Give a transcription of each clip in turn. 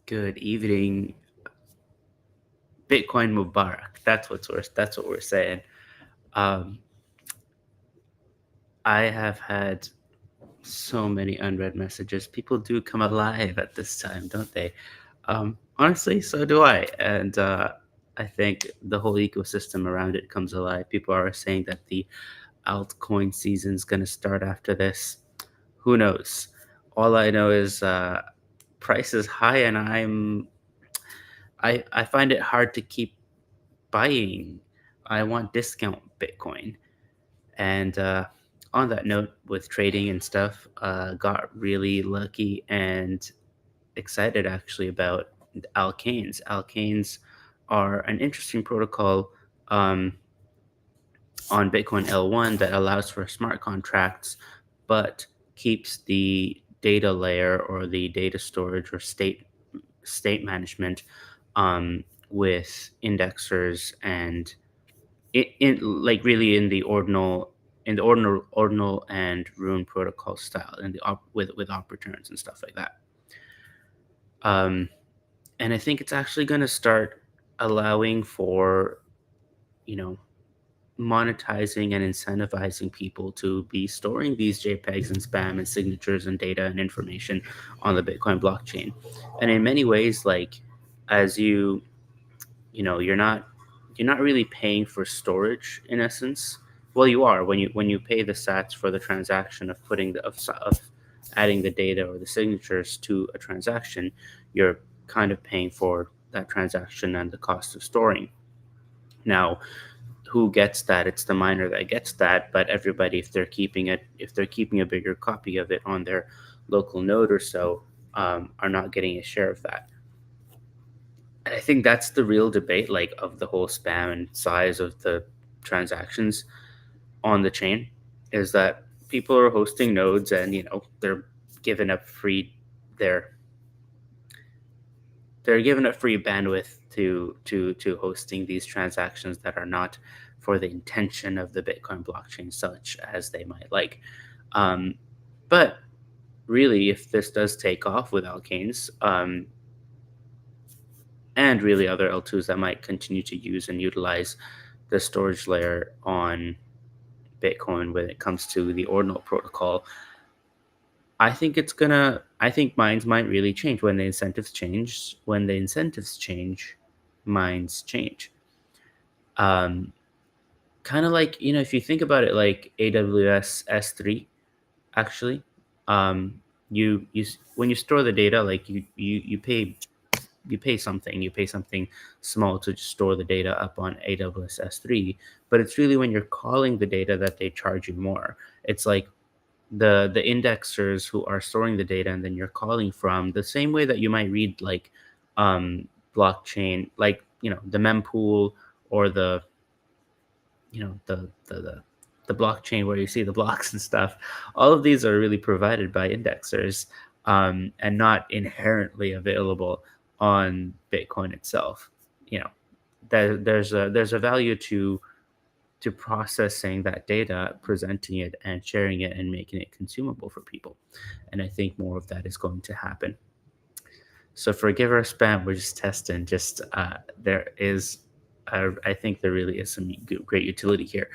Good evening, Bitcoin Mubarak. That's what we're saying. Um, I have had so many unread messages. People do come alive at this time, don't they? Honestly, so do I. And I think the whole ecosystem around it comes alive. People are saying that the altcoin season is going to start after this. Who knows? All I know is price is high, and I find it hard to keep buying. I want discount Bitcoin. And on that note, with trading and stuff, got really lucky and excited actually about alkanes. Alkanes are an interesting protocol um, on Bitcoin L1 that allows for smart contracts, but keeps the data layer or the data storage or state management with indexers and like really in the ordinal and rune protocol style and with op returns and stuff like that. Um, and I think it's actually going to start allowing for you know monetizing and incentivizing people to be storing these JPEGs and spam and signatures and data and information on the Bitcoin blockchain. And in many ways, like as you know you're not really paying for storage in essence. Well, you are when you pay the sats for the transaction of putting of adding the data or the signatures to a transaction. You're kind of paying for that transaction and the cost of storing. Now, who gets that? It's the miner that gets that, but everybody, if they're keeping a bigger copy of it on their local node or so, are not getting a share of that. And I think that's the real debate, like of the whole spam and size of the transactions on the chain, is that people are hosting nodes and they're giving up free their they're giving up free bandwidth to hosting these transactions that are not for the intention of the Bitcoin blockchain, such as they might like. Um, but really, if this does take off with alkanes, and really other L2s that might continue to use and utilize the storage layer on Bitcoin when it comes to the ordinal protocol, I think mines might really change when the incentives change. When the incentives change, mines change. Um, Kind of like, if you think about it, like AWS S3, actually, um, when you store the data, like you pay something small to just store the data up on AWS S3, but it's really when you're calling the data that they charge you more. It's like the indexers who are storing the data and then you're calling from the same way that you might read like blockchain, like the mempool, or the blockchain where you see the blocks and stuff. All of these are really provided by indexers, and not inherently available on Bitcoin itself. You know, there's a value to processing that data, presenting it and sharing it and making it consumable for people. And I think more of that is going to happen. So for giver spam, we're just testing. Just there is, I think there really is some great utility here,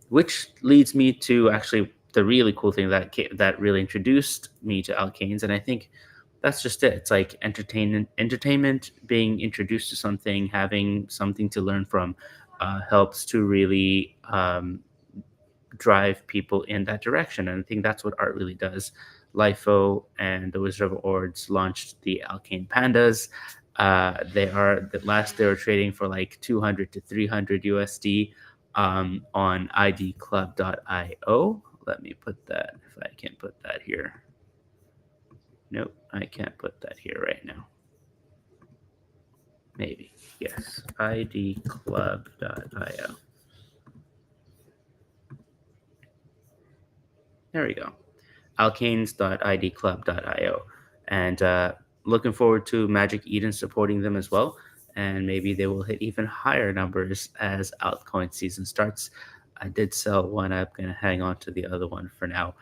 which leads me to actually the really cool thing that really introduced me to alkanes. And I think that's just it. It's like entertainment being introduced to something, having something to learn from, helps to really drive people in that direction. And I think that's what art really does. LIFO and the Wizard of Ords launched the Alkane Pandas. They were trading for like 200 to 300 USD on idclub.io. Let me put that, if I can put that here. Nope, I can't put that here right now. Maybe. Yes, idclub.io. There we go. alkanes.idclub.io. And looking forward to Magic Eden supporting them as well. And maybe they will hit even higher numbers as altcoin season starts. I did sell one. I'm going to hang on to the other one for now.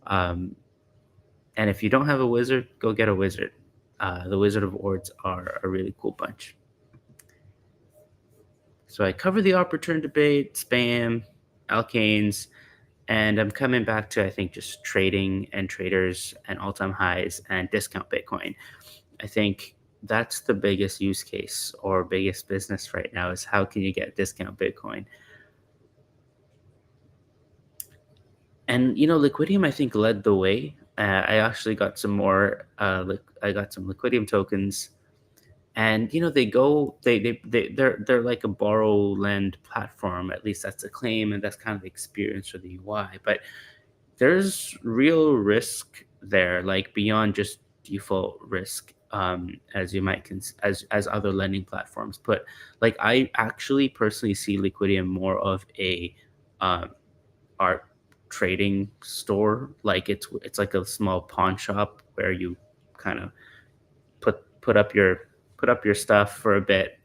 Um, and if you don't have a wizard, go get a wizard. The Wizard of Ords are a really cool bunch. So I cover the opportune debate, spam, alkanes, and I'm coming back to, I think, just trading and traders and all-time highs and discount Bitcoin. I think that's the biggest use case or biggest business right now, is how can you get discount Bitcoin? And Liquidium, I think, led the way. I actually got some more. I got some Liquidium tokens, and they're like a borrow lend platform. At least that's the claim, and that's kind of the experience for the UI. But there's real risk there, like beyond just default risk, as you might as other lending platforms put. Like, I actually personally see Liquidium more of a um, art trading store. Like, it's like a small pawn shop where you kind of put up your stuff for a bit,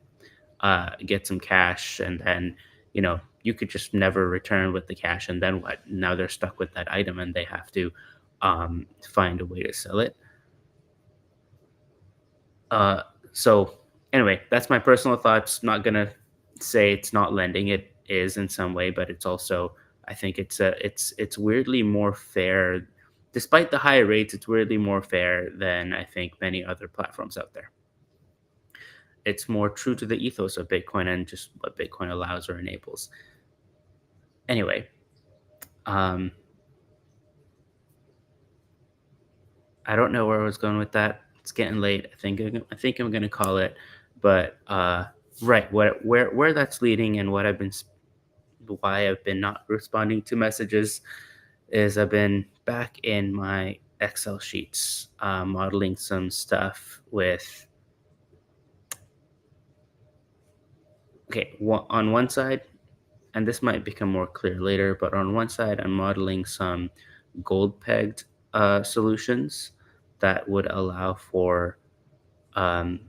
get some cash, and then you could just never return with the cash. And then what? Now they're stuck with that item, and they have to find a way to sell it. Uh, so anyway, that's my personal thoughts. Not gonna say it's not lending. It is in some way, but it's also, I think it's weirdly more fair. Despite the high rates, it's weirdly more fair than I think many other platforms out there. It's more true to the ethos of Bitcoin and just what Bitcoin allows or enables. Anyway, um, I don't know where I was going with that. It's getting late. I think I'm gonna call it. But right, where that's leading and why I've been not responding to messages is I've been back in my Excel sheets, modeling some stuff with. Okay, on one side, and this might become more clear later, but on one side, I'm modeling some gold pegged solutions that would um,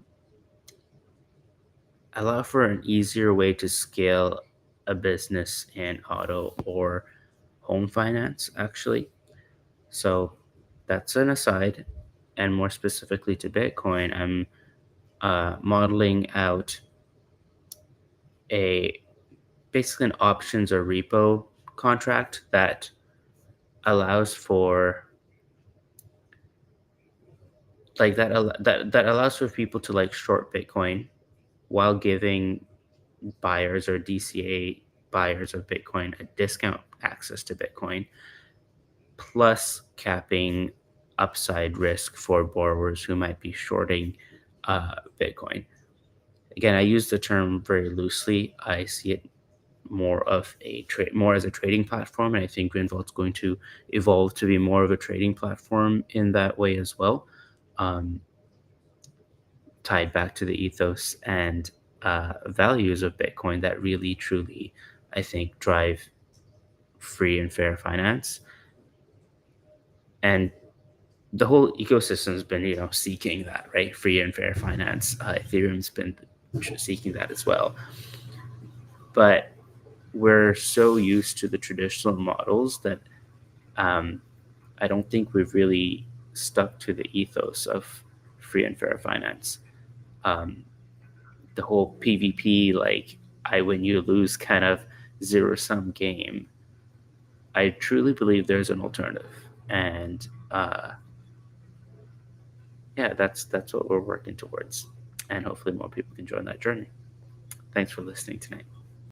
allow for an easier way to scale a business in auto or home finance, actually. So that's an aside. And more specifically to Bitcoin, I'm modeling out a basically an options or repo contract that allows for that allows for people to like short Bitcoin while giving buyers or DCA buyers of Bitcoin a discount access to Bitcoin, plus capping upside risk for borrowers who might be shorting Bitcoin. Again, I use the term very loosely. I see it more as a trading platform, and I think Greenvault's going to evolve to be more of a trading platform in that way as well, um, tied back to the ethos and values of Bitcoin that really, truly, I think, drive free and fair finance. And the whole ecosystem's been, seeking that, right? Free and fair finance. Ethereum's been seeking that as well. But we're so used to the traditional models that um, I don't think we've really stuck to the ethos of free and fair finance. Um, the whole PvP, like I win, you lose kind of zero sum game. I truly believe there's an alternative. And yeah, that's what we're working towards. And hopefully more people can join that journey. Thanks for listening tonight.